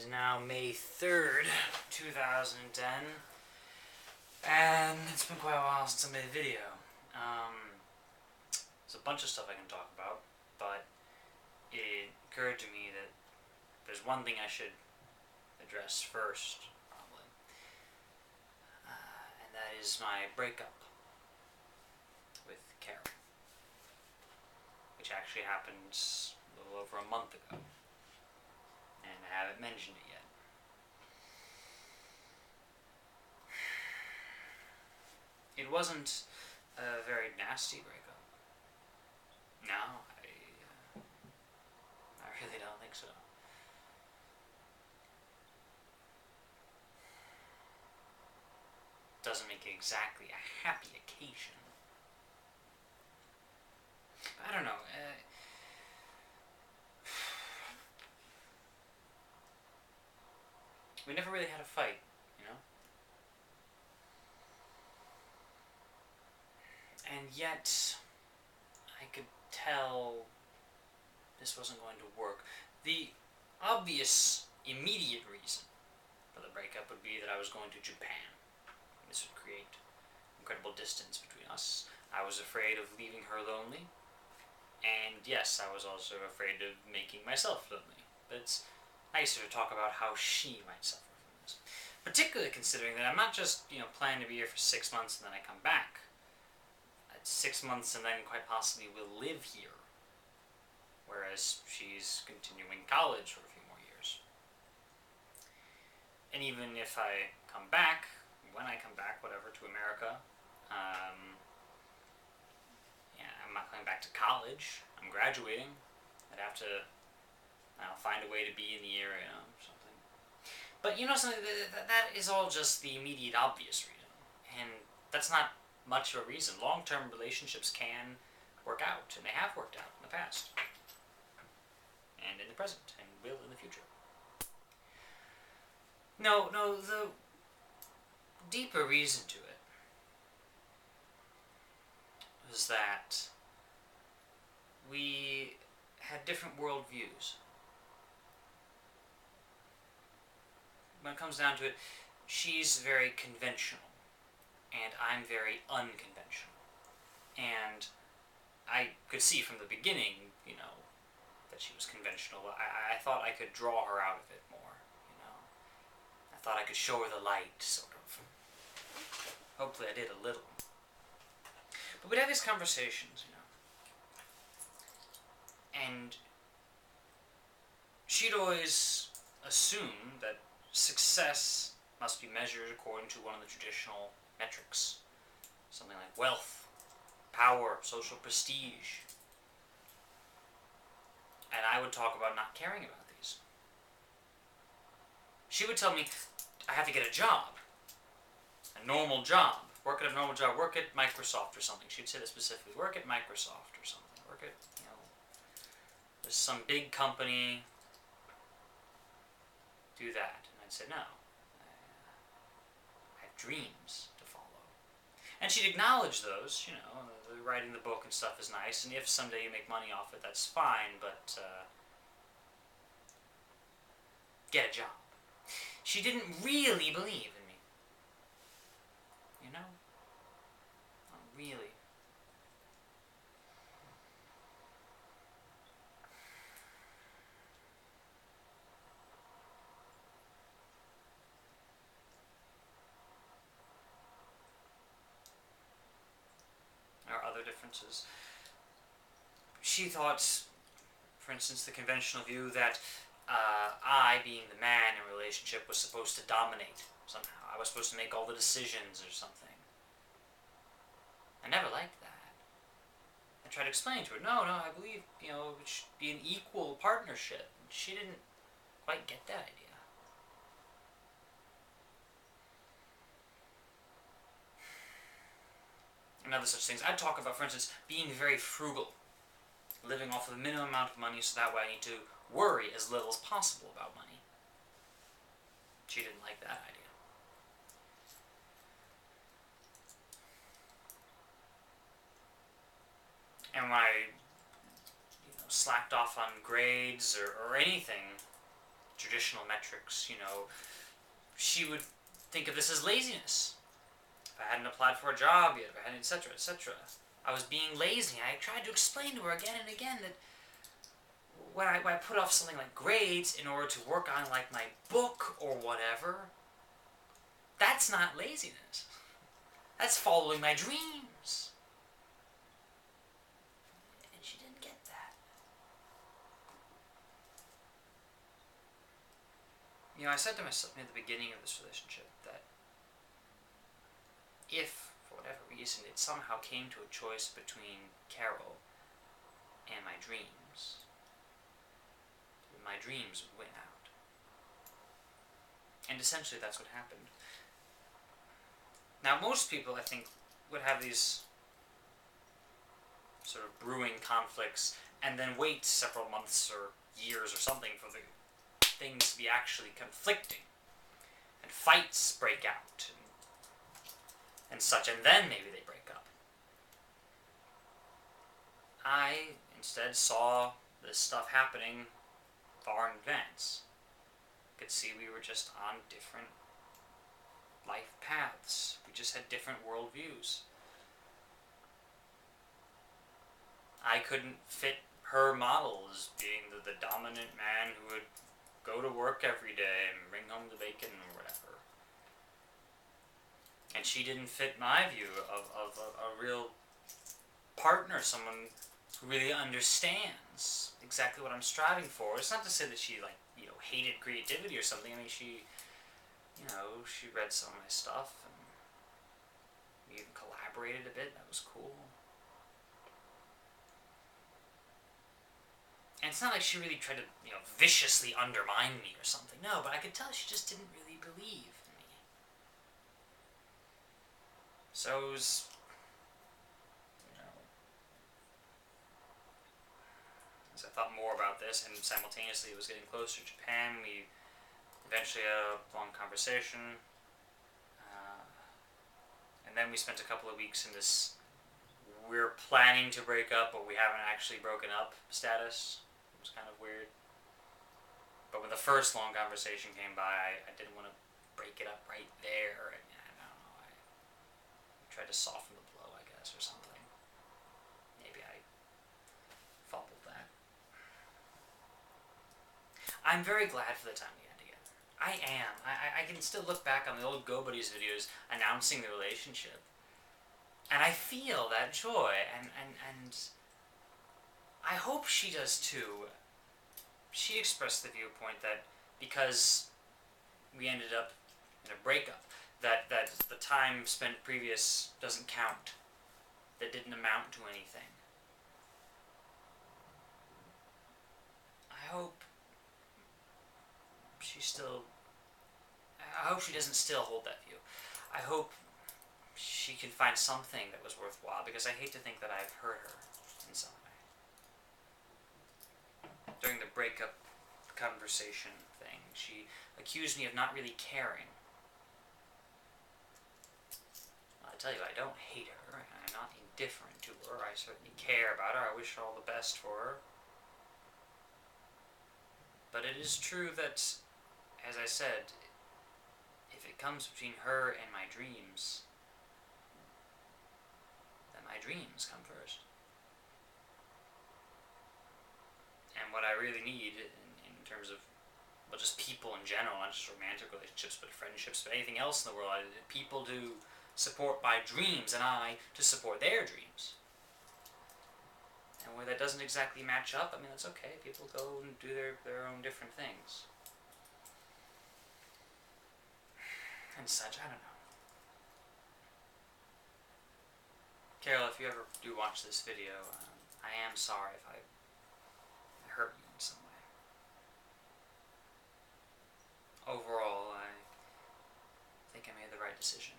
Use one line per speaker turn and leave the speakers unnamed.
is now May 3rd, 2010, and it's been quite a while since I made a video. There's a bunch of stuff I can talk about, but it occurred to me that there's one thing I should address first, probably, and that is my breakup with Carol, which actually happened a little over a month ago, and I haven't mentioned it yet. It wasn't a very nasty breakup. No, I really don't think so. Doesn't make it exactly a happy occasion. I don't know. We never really had a fight, you know? And yet, I could tell this wasn't going to work. The obvious, immediate reason for the breakup would be that I was going to Japan. This would create incredible distance between us. I was afraid of leaving her lonely. And yes, I was also afraid of making myself lonely. But it's nicer to talk about how she might suffer from this. Particularly considering that I'm not just, planning to be here for 6 months and then I come back. 6 months and then quite possibly will live here. Whereas she's continuing college for a few more years. And even if I come back, when I come back, whatever, to America, I'm not coming back to college. I'm graduating. I'll find a way to be in the area or something. But something, that is all just the immediate obvious reason. And that's not much of a reason. Long-term relationships can work out, and they have worked out in the past. And in the present, and will in the future. No, the deeper reason to it was that we had different worldviews. When it comes down to it, she's very conventional, and I'm very unconventional. And I could see from the beginning, that she was conventional. I thought I could draw her out of it more, I thought I could show her the light, sort of. Hopefully I did a little. But we'd have these conversations, and she'd always assume that success must be measured according to one of the traditional metrics. Something like wealth, power, social prestige. And I would talk about not caring about these. She would tell me, I have to get a job. A normal job. Work at a normal job. Work at Microsoft or something. She'd say that specifically. Work at Microsoft or something. Work at, there's some big company. Do that. And I'd say, no. I have dreams to follow. And she'd acknowledge those, writing the book and stuff is nice, and if someday you make money off it, that's fine, but, get a job. She didn't really believe in me. Not really. There are other differences. She thought, for instance, the conventional view that I, being the man in a relationship, was supposed to dominate somehow. I was supposed to make all the decisions or something. I never liked that. I tried to explain to her, no, I believe, it should be an equal partnership. She didn't quite get that idea. And other such things. I'd talk about, for instance, being very frugal. Living off of the minimum amount of money so that way I need to worry as little as possible about money. She didn't like that idea. And when I slacked off on grades or anything, traditional metrics, she would think of this as laziness. If I hadn't applied for a job yet, if I hadn't, etc., etc., I was being lazy. I tried to explain to her again and again that when I put off something like grades in order to work on like my book or whatever, that's not laziness. That's following my dreams. And she didn't get that. I said to myself near the beginning of this relationship that if, for whatever reason, it somehow came to a choice between Carol and my dreams, then my dreams would win out. And essentially that's what happened. Now, most people, I think, would have these sort of brewing conflicts and then wait several months or years or something for the things to be actually conflicting. And fights break out and such, and then maybe they break up. I instead saw this stuff happening far in advance. Could see we were just on different life paths. We just had different worldviews. I couldn't fit her model as being the dominant man who would go to work every day and bring home the bacon or whatever. And she didn't fit my view of a real partner, someone who really understands exactly what I'm striving for. It's not to say that she hated creativity or something. I mean, she read some of my stuff and we even collaborated a bit. That was cool. And it's not like she really tried to, viciously undermine me or something. No, but I could tell she just didn't really believe in me. So it was, as I thought more about this, and simultaneously it was getting closer to Japan, we eventually had a long conversation. And then we spent a couple of weeks in this we're planning to break up, but we haven't actually broken up status. It was kind of weird. But when the first long conversation came by, I didn't want to break it up right there. And I don't know, I tried to soften the blow, I guess, or something. Maybe I fumbled that. I'm very glad for the time we had together. I am. I can still look back on the old Go Buddies videos announcing the relationship. And I feel that joy, and I hope she does too. She expressed the viewpoint that because we ended up in a breakup, that the time spent previous doesn't count, that didn't amount to anything. I hope she doesn't still hold that view. I hope she can find something that was worthwhile, because I hate to think that I've hurt her in some way. During the breakup conversation thing, she accused me of not really caring. I tell you, I don't hate her, and I'm not indifferent to her. I certainly care about her. I wish her all the best for her. But it is true that, as I said, if it comes between her and my dreams, then my dreams come first. And what I really need in terms of, well, just people in general, not just romantic relationships, but friendships, but anything else in the world, people to support my dreams and I to support their dreams. And where that doesn't exactly match up, I mean, that's okay. People go and do their own different things. And such, I don't know. Carol, if you ever do watch this video, I am sorry if I hurt you in some way. Overall, I think I made the right decision.